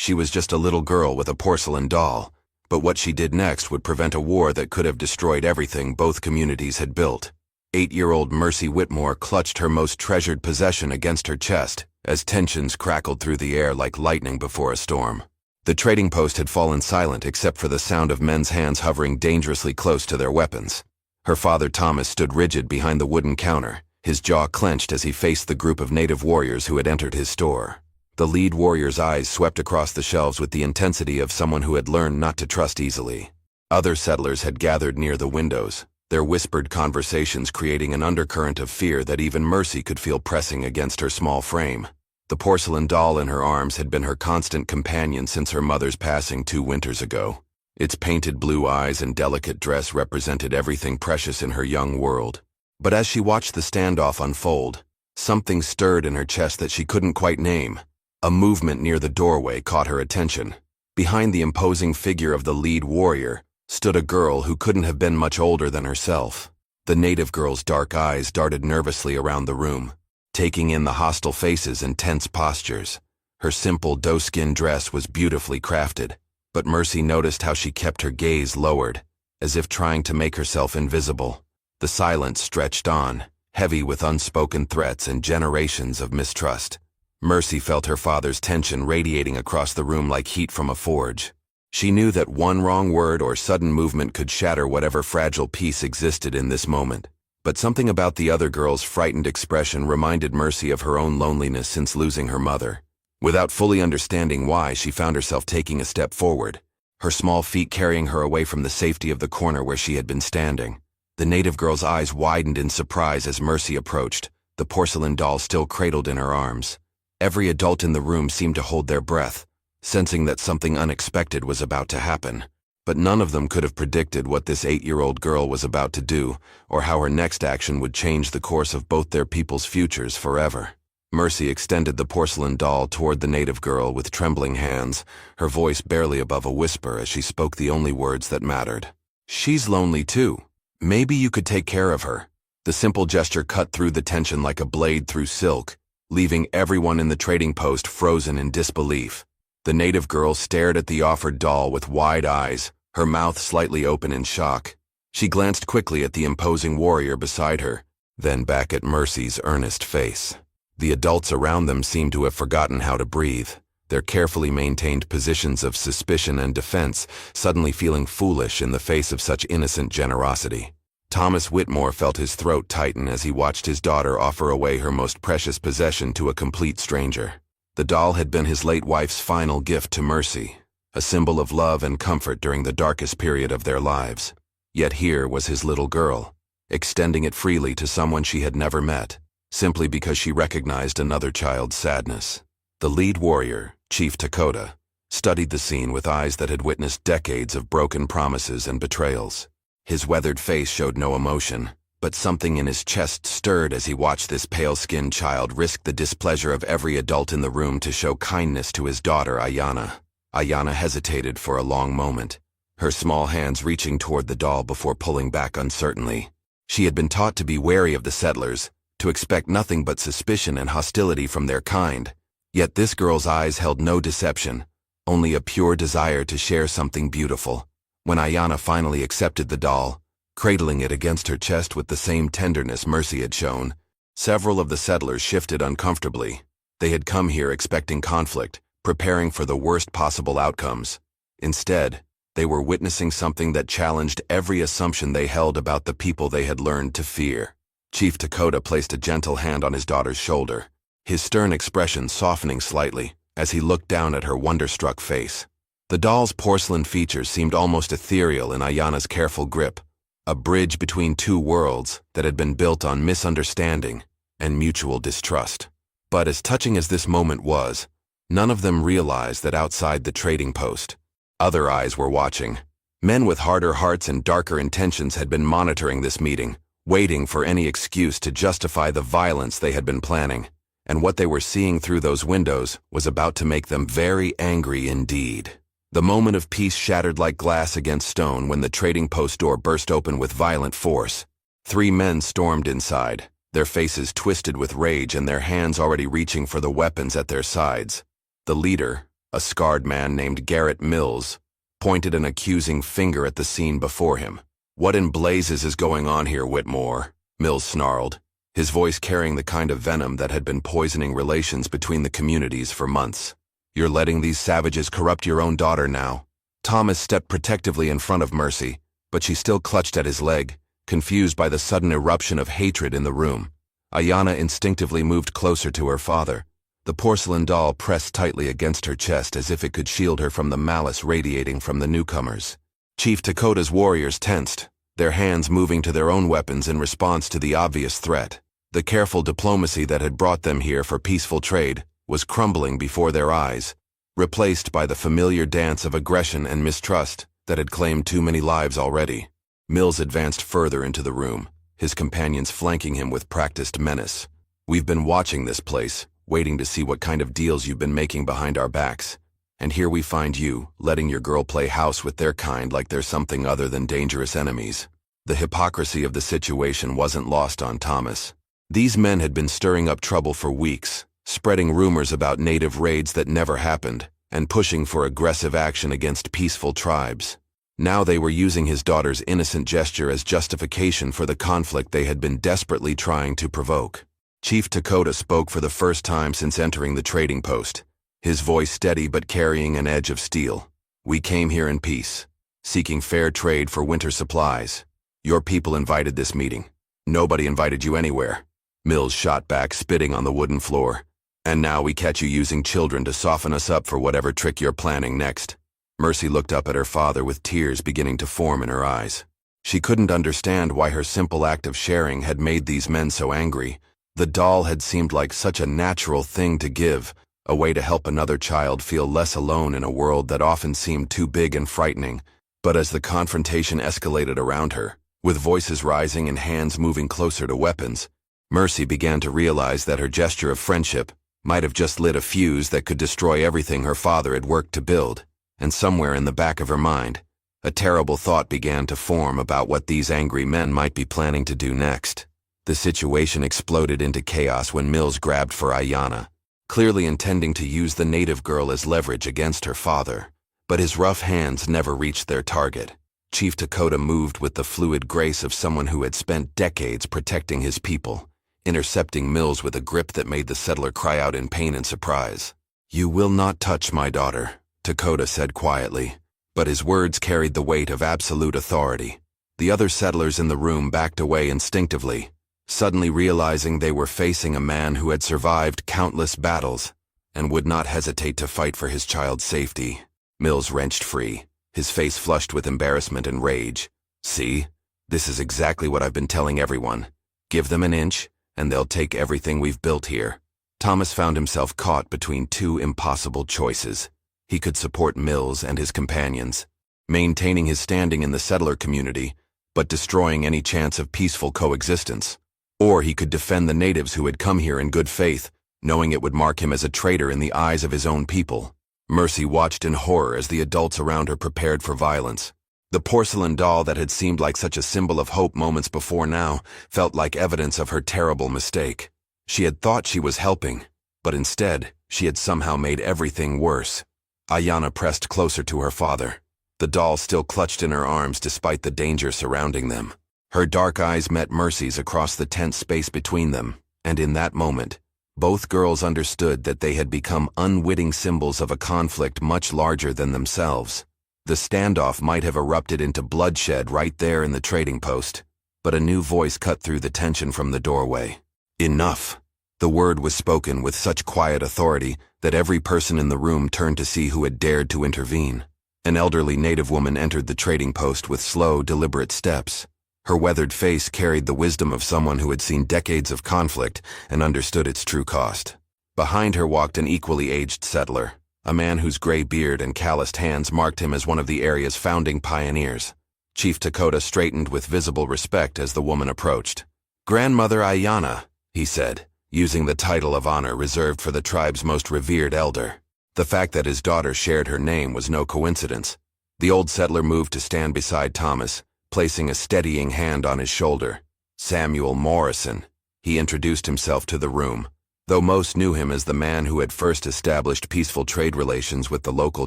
She was just a little girl with a porcelain doll, but what she did next would prevent a war that could have destroyed everything both communities had built. 8-year-old Mercy Whitmore clutched her most treasured possession against her chest as tensions crackled through the air like lightning before a storm. The trading post had fallen silent except for the sound of men's hands hovering dangerously close to their weapons. Her father Thomas stood rigid behind the wooden counter, his jaw clenched as he faced the group of native warriors who had entered his store. The lead warrior's eyes swept across the shelves with the intensity of someone who had learned not to trust easily. Other settlers had gathered near the windows, their whispered conversations creating an undercurrent of fear that even Mercy could feel pressing against her small frame. The porcelain doll in her arms had been her constant companion since her mother's passing 2 winters ago. Its painted blue eyes and delicate dress represented everything precious in her young world. But as she watched the standoff unfold, something stirred in her chest that she couldn't quite name. A movement near the doorway caught her attention. Behind the imposing figure of the lead warrior stood a girl who couldn't have been much older than herself. The native girl's dark eyes darted nervously around the room, taking in the hostile faces and tense postures. Her simple doe-skin dress was beautifully crafted, but Mercy noticed how she kept her gaze lowered, as if trying to make herself invisible. The silence stretched on, heavy with unspoken threats and generations of mistrust. Mercy felt her father's tension radiating across the room like heat from a forge. She knew that one wrong word or sudden movement could shatter whatever fragile peace existed in this moment. But something about the other girl's frightened expression reminded Mercy of her own loneliness since losing her mother. Without fully understanding why, she found herself taking a step forward, her small feet carrying her away from the safety of the corner where she had been standing. The native girl's eyes widened in surprise as Mercy approached, the porcelain doll still cradled in her arms. Every adult in the room seemed to hold their breath, sensing that something unexpected was about to happen. But none of them could have predicted what this 8-year-old girl was about to do, or how her next action would change the course of both their people's futures forever. Mercy extended the porcelain doll toward the native girl with trembling hands, her voice barely above a whisper as she spoke the only words that mattered. "She's lonely too. Maybe you could take care of her." The simple gesture cut through the tension like a blade through silk, leaving everyone in the trading post frozen in disbelief. The native girl stared at the offered doll with wide eyes, her mouth slightly open in shock. She glanced quickly at the imposing warrior beside her, then back at Mercy's earnest face. The adults around them seemed to have forgotten how to breathe, their carefully maintained positions of suspicion and defense suddenly feeling foolish in the face of such innocent generosity. Thomas Whitmore felt his throat tighten as he watched his daughter offer away her most precious possession to a complete stranger. The doll had been his late wife's final gift to Mercy, a symbol of love and comfort during the darkest period of their lives. Yet here was his little girl, extending it freely to someone she had never met, simply because she recognized another child's sadness. The lead warrior, Chief Dakota, studied the scene with eyes that had witnessed decades of broken promises and betrayals. His weathered face showed no emotion, but something in his chest stirred as he watched this pale-skinned child risk the displeasure of every adult in the room to show kindness to his daughter, Ayanna. Ayanna hesitated for a long moment, her small hands reaching toward the doll before pulling back uncertainly. She had been taught to be wary of the settlers, to expect nothing but suspicion and hostility from their kind. Yet this girl's eyes held no deception, only a pure desire to share something beautiful. When Ayanna finally accepted the doll, cradling it against her chest with the same tenderness Mercy had shown, several of the settlers shifted uncomfortably. They had come here expecting conflict, preparing for the worst possible outcomes. Instead, they were witnessing something that challenged every assumption they held about the people they had learned to fear. Chief Dakota placed a gentle hand on his daughter's shoulder, his stern expression softening slightly as he looked down at her wonderstruck face. The doll's porcelain features seemed almost ethereal in Ayanna's careful grip, a bridge between two worlds that had been built on misunderstanding and mutual distrust. But as touching as this moment was, none of them realized that outside the trading post, other eyes were watching. Men with harder hearts and darker intentions had been monitoring this meeting, waiting for any excuse to justify the violence they had been planning. And what they were seeing through those windows was about to make them very angry indeed. The moment of peace shattered like glass against stone when the trading post door burst open with violent force. 3 men stormed inside, their faces twisted with rage and their hands already reaching for the weapons at their sides. The leader, A scarred man named Garrett Mills pointed an accusing finger at the scene before him. "What in blazes is going on here, Whitmore?" Mills snarled, his voice carrying the kind of venom that had been poisoning relations between the communities for months. "You're letting these savages corrupt your own daughter now." Thomas stepped protectively in front of Mercy, but she still clutched at his leg, confused by the sudden eruption of hatred in the room. Ayanna instinctively moved closer to her father, the porcelain doll pressed tightly against her chest as if it could shield her from the malice radiating from the newcomers. Chief Dakota's warriors tensed, their hands moving to their own weapons in response to the obvious threat. The careful diplomacy that had brought them here for peaceful trade was crumbling before their eyes, replaced by the familiar dance of aggression and mistrust that had claimed too many lives already. Mills advanced further into the room, his companions flanking him with practiced menace. "We've been watching this place, waiting to see what kind of deals you've been making behind our backs. And here we find you, letting your girl play house with their kind like they're something other than dangerous enemies." The hypocrisy of the situation wasn't lost on Thomas. These men had been stirring up trouble for weeks, spreading rumors about native raids that never happened, and pushing for aggressive action against peaceful tribes. Now they were using his daughter's innocent gesture as justification for the conflict they had been desperately trying to provoke. Chief Dakota spoke for the first time since entering the trading post, his voice steady but carrying an edge of steel. "We came here in peace, seeking fair trade for winter supplies. Your people invited this meeting. Nobody invited you anywhere." Mills shot back, spitting on the wooden floor. "And now we catch you using children to soften us up for whatever trick you're planning next." Mercy looked up at her father with tears beginning to form in her eyes. She couldn't understand why her simple act of sharing had made these men so angry. The doll had seemed like such a natural thing to give, a way to help another child feel less alone in a world that often seemed too big and frightening. But as the confrontation escalated around her, with voices rising and hands moving closer to weapons, Mercy began to realize that her gesture of friendship might have just lit a fuse that could destroy everything her father had worked to build. And somewhere in the back of her mind, a terrible thought began to form about what these angry men might be planning to do next. The situation exploded into chaos when Mills grabbed for Ayanna, clearly intending to use the native girl as leverage against her father. But his rough hands never reached their target. Chief Dakota moved with the fluid grace of someone who had spent decades protecting his people, intercepting Mills with a grip that made the settler cry out in pain and surprise. "You will not touch my daughter," Dakota said quietly, but his words carried the weight of absolute authority. The other settlers in the room backed away instinctively, suddenly realizing they were facing a man who had survived countless battles and would not hesitate to fight for his child's safety. Mills wrenched free, his face flushed with embarrassment and rage. "See? This is exactly what I've been telling everyone. Give them an inch, and they'll take everything we've built here." Thomas found himself caught between two impossible choices. He could support Mills and his companions, maintaining his standing in the settler community, but destroying any chance of peaceful coexistence. Or he could defend the natives who had come here in good faith, knowing it would mark him as a traitor in the eyes of his own people. Mercy watched in horror as the adults around her prepared for violence. The porcelain doll that had seemed like such a symbol of hope moments before now felt like evidence of her terrible mistake. She had thought she was helping, but instead, she had somehow made everything worse. Ayanna pressed closer to her father, the doll still clutched in her arms despite the danger surrounding them. Her dark eyes met Mercy's across the tense space between them, and in that moment, both girls understood that they had become unwitting symbols of a conflict much larger than themselves. The standoff might have erupted into bloodshed right there in the trading post, but a new voice cut through the tension from the doorway. "Enough." The word was spoken with such quiet authority that every person in the room turned to see who had dared to intervene. An elderly native woman entered the trading post with slow, deliberate steps. Her weathered face carried the wisdom of someone who had seen decades of conflict and understood its true cost. Behind her walked an equally aged settler, a man whose gray beard and calloused hands marked him as one of the area's founding pioneers. Chief Dakota straightened with visible respect as the woman approached. "Grandmother Ayanna," he said, using the title of honor reserved for the tribe's most revered elder. The fact that his daughter shared her name was no coincidence. The old settler moved to stand beside Thomas, placing a steadying hand on his shoulder. "Samuel Morrison," he introduced himself to the room, though most knew him as the man who had first established peaceful trade relations with the local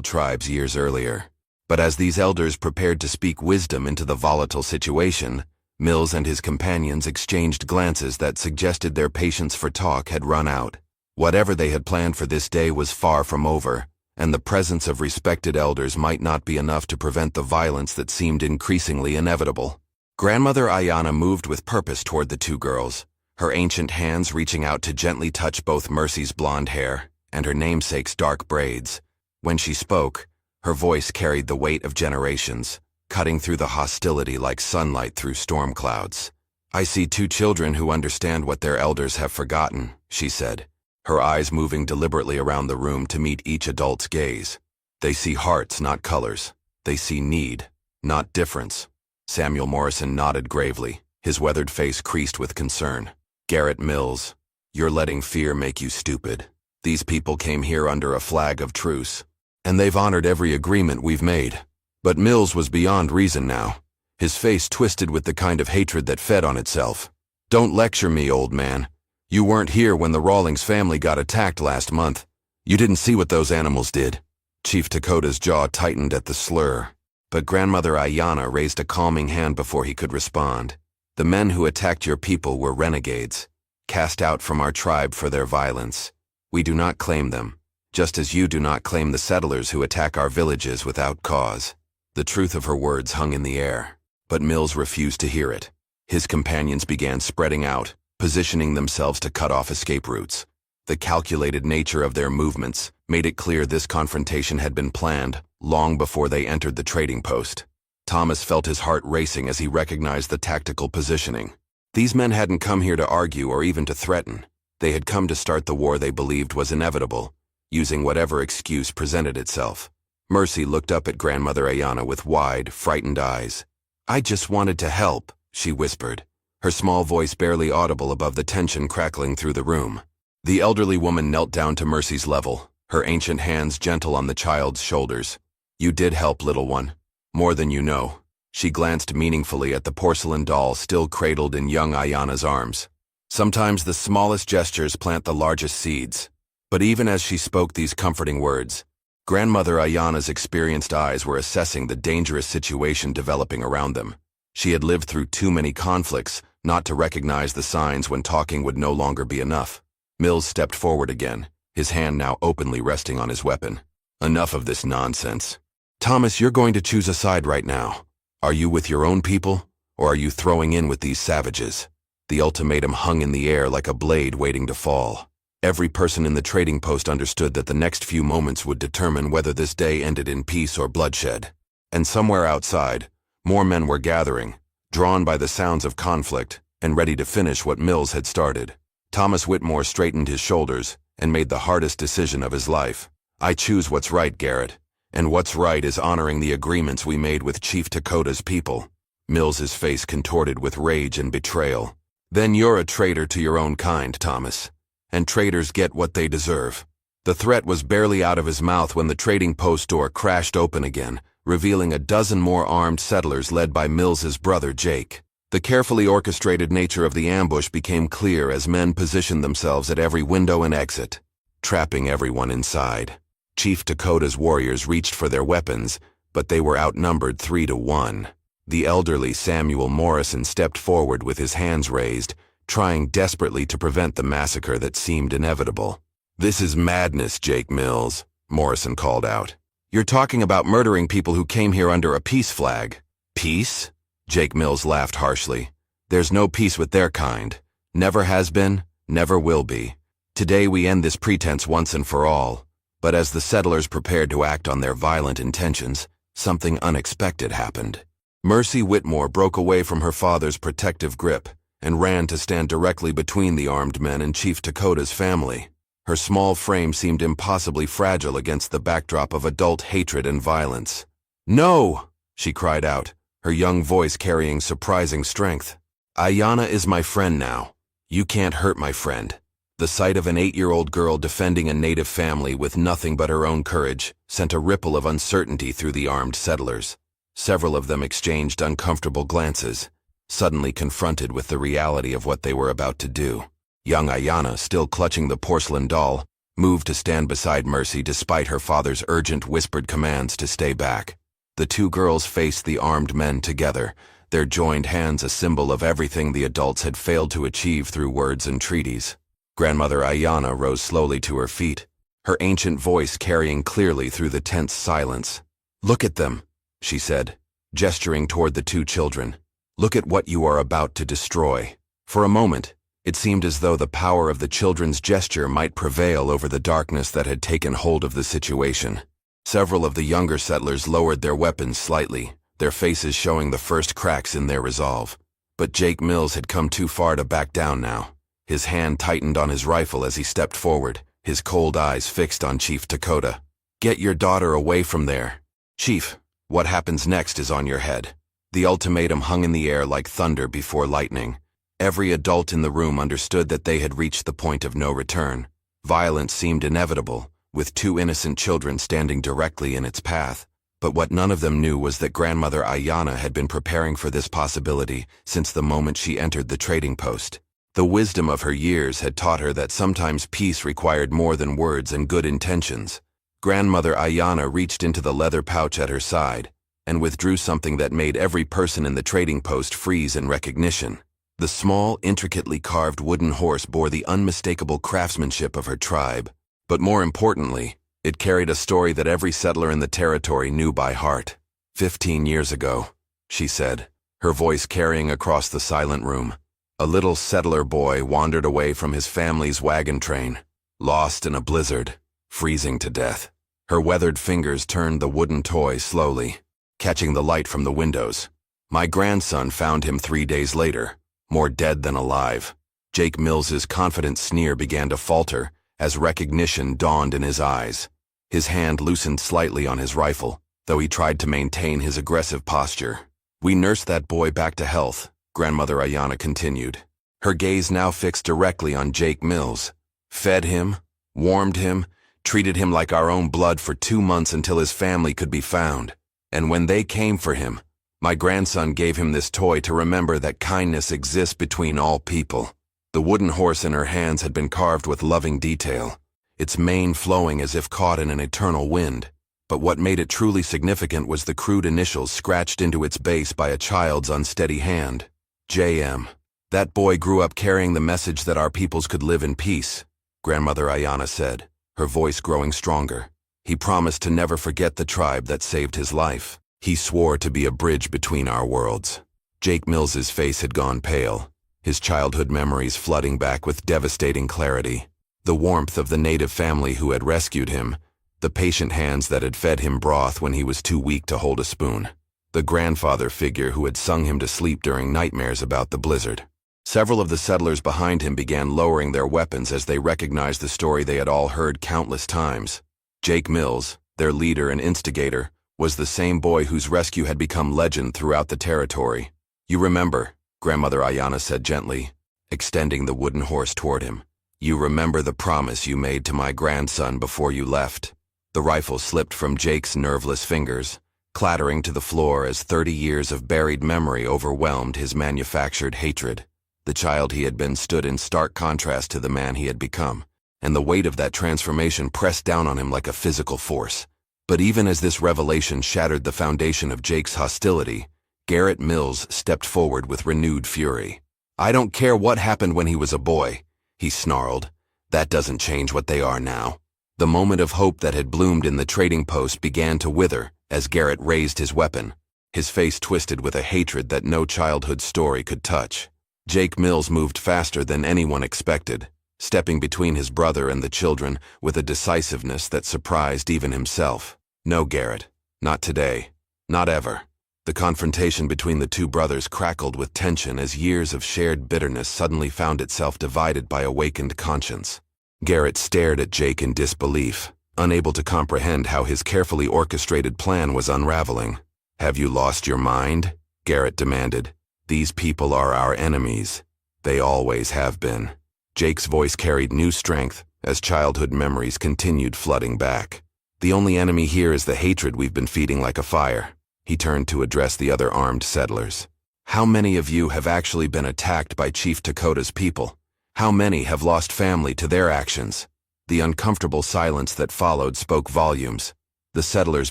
tribes years earlier. But as these elders prepared to speak wisdom into the volatile situation, Mills and his companions exchanged glances that suggested their patience for talk had run out. Whatever they had planned for this day was far from over, and the presence of respected elders might not be enough to prevent the violence that seemed increasingly inevitable. Grandmother Ayana moved with purpose toward the two girls, her ancient hands reaching out to gently touch both Mercy's blonde hair and her namesake's dark braids. When she spoke, her voice carried the weight of generations, cutting through the hostility like sunlight through storm clouds. "I see two children who understand what their elders have forgotten," she said, her eyes moving deliberately around the room to meet each adult's gaze. "They see hearts, not colors. They see need, not difference." Samuel Morrison nodded gravely, his weathered face creased with concern. "Garrett Mills, you're letting fear make you stupid. These people came here under a flag of truce, and they've honored every agreement we've made." But Mills was beyond reason now, his face twisted with the kind of hatred that fed on itself. "Don't lecture me, old man. You weren't here when the Rawlings family got attacked last month. You didn't see what those animals did." Chief Dakota's jaw tightened at the slur, but Grandmother Ayana raised a calming hand before he could respond. "The men who attacked your people were renegades, cast out from our tribe for their violence. We do not claim them, just as you do not claim the settlers who attack our villages without cause." The truth of her words hung in the air, but Mills refused to hear it. His companions began spreading out, positioning themselves to cut off escape routes. The calculated nature of their movements made it clear this confrontation had been planned long before they entered the trading post. Thomas felt his heart racing as he recognized the tactical positioning. These men hadn't come here to argue or even to threaten. They had come to start the war they believed was inevitable, using whatever excuse presented itself. Mercy looked up at Grandmother Ayana with wide, frightened eyes. "I just wanted to help," she whispered, her small voice barely audible above the tension crackling through the room. The elderly woman knelt down to Mercy's level, her ancient hands gentle on the child's shoulders. "You did help, little one. More than you know." She glanced meaningfully at the porcelain doll still cradled in young Ayana's arms. Sometimes the smallest gestures plant the largest seeds. But even as she spoke these comforting words, Grandmother Ayana's experienced eyes were assessing the dangerous situation developing around them. She had lived through too many conflicts not to recognize the signs when talking would no longer be enough. Mills stepped forward again, his hand now openly resting on his weapon. "Enough of this nonsense. Thomas, you're going to choose a side right now. Are you with your own people, or are you throwing in with these savages?" The ultimatum hung in the air like a blade waiting to fall. Every person in the trading post understood that the next few moments would determine whether this day ended in peace or bloodshed. And somewhere outside, more men were gathering, drawn by the sounds of conflict and ready to finish what Mills had started. Thomas Whitmore straightened his shoulders and made the hardest decision of his life. "I choose what's right, Garrett, and what's right is honoring the agreements we made with Chief Dakota's people." Mills's face contorted with rage and betrayal. "Then you're a traitor to your own kind, Thomas. And traitors get what they deserve." The threat was barely out of his mouth when the trading post door crashed open again, revealing a dozen more armed settlers led by Mills's brother Jake. The carefully orchestrated nature of the ambush became clear as men positioned themselves at every window and exit, trapping everyone inside. Chief Dakota's warriors reached for their weapons, but they were outnumbered 3-1. The elderly Samuel Morrison stepped forward with his hands raised, trying desperately to prevent the massacre that seemed inevitable. "This is madness, Jake Mills," Morrison called out. "You're talking about murdering people who came here under a peace flag." "Peace?" Jake Mills laughed harshly. "There's no peace with their kind. Never has been, never will be. Today we end this pretense once and for all." But as the settlers prepared to act on their violent intentions, something unexpected happened. Mercy Whitmore broke away from her father's protective grip and ran to stand directly between the armed men and Chief Dakota's family. Her small frame seemed impossibly fragile against the backdrop of adult hatred and violence. "No!" she cried out, her young voice carrying surprising strength. "Ayana is my friend now. You can't hurt my friend." The sight of an 8-year-old girl defending a native family with nothing but her own courage sent a ripple of uncertainty through the armed settlers. Several of them exchanged uncomfortable glances, suddenly confronted with the reality of what they were about to do. Young Ayanna, still clutching the porcelain doll, moved to stand beside Mercy despite her father's urgent whispered commands to stay back. The two girls faced the armed men together, their joined hands a symbol of everything the adults had failed to achieve through words and treaties. Grandmother Ayanna rose slowly to her feet, her ancient voice carrying clearly through the tense silence. "Look at them," she said, gesturing toward the two children. "Look at what you are about to destroy." For a moment, it seemed as though the power of the children's gesture might prevail over the darkness that had taken hold of the situation. Several of the younger settlers lowered their weapons slightly, their faces showing the first cracks in their resolve. But Jake Mills had come too far to back down now. His hand tightened on his rifle as he stepped forward, his cold eyes fixed on Chief Dakota. "Get your daughter away from there. Chief, what happens next is on your head." The ultimatum hung in the air like thunder before lightning. Every adult in the room understood that they had reached the point of no return. Violence seemed inevitable, with two innocent children standing directly in its path. But what none of them knew was that Grandmother Ayanna had been preparing for this possibility since the moment she entered the trading post. The wisdom of her years had taught her that sometimes peace required more than words and good intentions. Grandmother Ayanna reached into the leather pouch at her side and withdrew something that made every person in the trading post freeze in recognition. The small, intricately carved wooden horse bore the unmistakable craftsmanship of her tribe, but more importantly, it carried a story that every settler in the territory knew by heart. 15 years ago, she said, her voice carrying across the silent room, a little settler boy wandered away from his family's wagon train, lost in a blizzard, freezing to death. Her weathered fingers turned the wooden toy slowly, catching the light from the windows. My grandson found him 3 days later, more dead than alive. Jake Mills's confident sneer began to falter as recognition dawned in his eyes. His hand loosened slightly on his rifle, though he tried to maintain his aggressive posture. "We nursed that boy back to health," Grandmother Ayanna continued, her gaze now fixed directly on Jake Mills. "Fed him, warmed him, treated him like our own blood for 2 months until his family could be found. And when they came for him, my grandson gave him this toy to remember that kindness exists between all people." The wooden horse in her hands had been carved with loving detail, its mane flowing as if caught in an eternal wind. But what made it truly significant was the crude initials scratched into its base by a child's unsteady hand. J.M. "That boy grew up carrying the message that our peoples could live in peace," Grandmother Ayanna said, her voice growing stronger. "He promised to never forget the tribe that saved his life. He swore to be a bridge between our worlds." Jake Mills's face had gone pale, his childhood memories flooding back with devastating clarity. The warmth of the native family who had rescued him, the patient hands that had fed him broth when he was too weak to hold a spoon, the grandfather figure who had sung him to sleep during nightmares about the blizzard. Several of the settlers behind him began lowering their weapons as they recognized the story they had all heard countless times. Jake Mills, their leader and instigator, was the same boy whose rescue had become legend throughout the territory. "You remember," Grandmother Ayanna said gently, extending the wooden horse toward him. "You remember the promise you made to my grandson before you left." The rifle slipped from Jake's nerveless fingers, clattering to the floor as 30 years of buried memory overwhelmed his manufactured hatred. The child he had been stood in stark contrast to the man he had become, and the weight of that transformation pressed down on him like a physical force. But even as this revelation shattered the foundation of Jake's hostility, Garrett Mills stepped forward with renewed fury. "I don't care what happened when he was a boy," he snarled. "That doesn't change what they are now." The moment of hope that had bloomed in the trading post began to wither as Garrett raised his weapon, his face twisted with a hatred that no childhood story could touch. Jake Mills moved faster than anyone expected, stepping between his brother and the children with a decisiveness that surprised even himself. "No, Garrett, not today, not ever." The confrontation between the two brothers crackled with tension as years of shared bitterness suddenly found itself divided by awakened conscience. Garrett stared at Jake in disbelief, unable to comprehend how his carefully orchestrated plan was unraveling. "Have you lost your mind?" Garrett demanded. "These people are our enemies. They always have been." Jake's voice carried new strength as childhood memories continued flooding back. "The only enemy here is the hatred we've been feeding like a fire." He turned to address the other armed settlers. "How many of you have actually been attacked by Chief Dakota's people? How many have lost family to their actions? The uncomfortable silence that followed spoke volumes. The settlers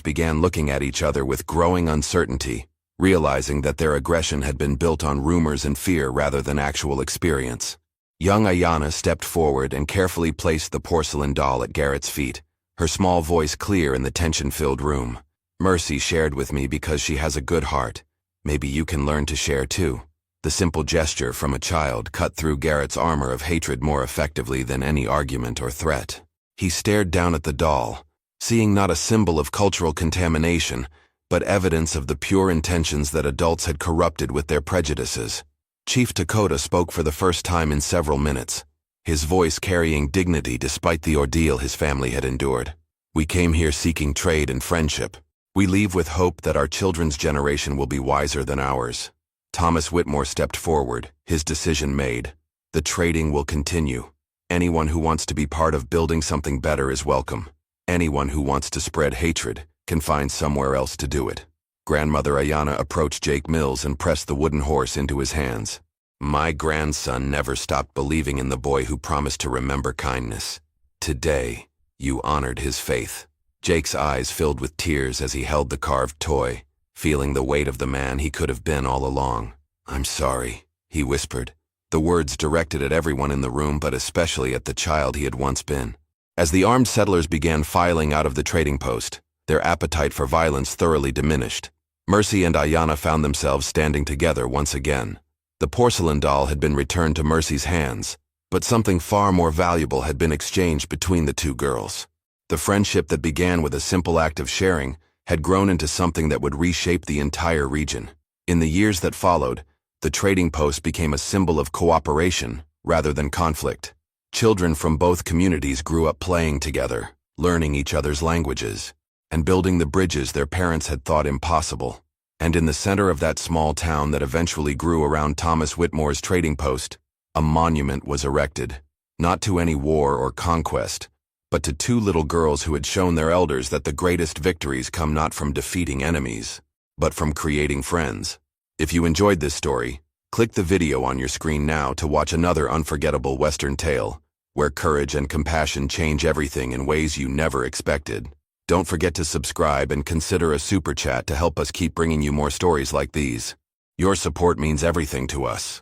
began looking at each other with growing uncertainty, realizing that their aggression had been built on rumors and fear rather than actual experience. Young Ayanna stepped forward and carefully placed the porcelain doll at Garrett's feet, her small voice clear in the tension-filled room. "Mercy shared with me because she has a good heart. Maybe you can learn to share too." The simple gesture from a child cut through Garrett's armor of hatred more effectively than any argument or threat. He stared down at the doll, seeing not a symbol of cultural contamination, but evidence of the pure intentions that adults had corrupted with their prejudices. Chief Dakota spoke for the first time in several minutes, his voice carrying dignity despite the ordeal his family had endured. "We came here seeking trade and friendship. We leave with hope that our children's generation will be wiser than ours." Thomas Whitmore stepped forward, his decision made. "The trading will continue. Anyone who wants to be part of building something better is welcome. Anyone who wants to spread hatred can find somewhere else to do it." Grandmother Ayanna approached Jake Mills and pressed the wooden horse into his hands. "My grandson never stopped believing in the boy who promised to remember kindness. Today, you honored his faith." Jake's eyes filled with tears as he held the carved toy, feeling the weight of the man he could have been all along. "I'm sorry," he whispered, the words directed at everyone in the room but especially at the child he had once been. As the armed settlers began filing out of the trading post, their appetite for violence thoroughly diminished. Mercy and Ayanna found themselves standing together once again. The porcelain doll had been returned to Mercy's hands, but something far more valuable had been exchanged between the two girls. The friendship that began with a simple act of sharing had grown into something that would reshape the entire region. In the years that followed, the trading post became a symbol of cooperation rather than conflict. Children from both communities grew up playing together, learning each other's languages, and building the bridges their parents had thought impossible. And in the center of that small town that eventually grew around Thomas Whitmore's trading post, a monument was erected, not to any war or conquest, but to two little girls who had shown their elders that the greatest victories come not from defeating enemies, but from creating friends. If you enjoyed this story, click the video on your screen now to watch another unforgettable Western tale, where courage and compassion change everything in ways you never expected. Don't forget to subscribe and consider a super chat to help us keep bringing you more stories like these. Your support means everything to us.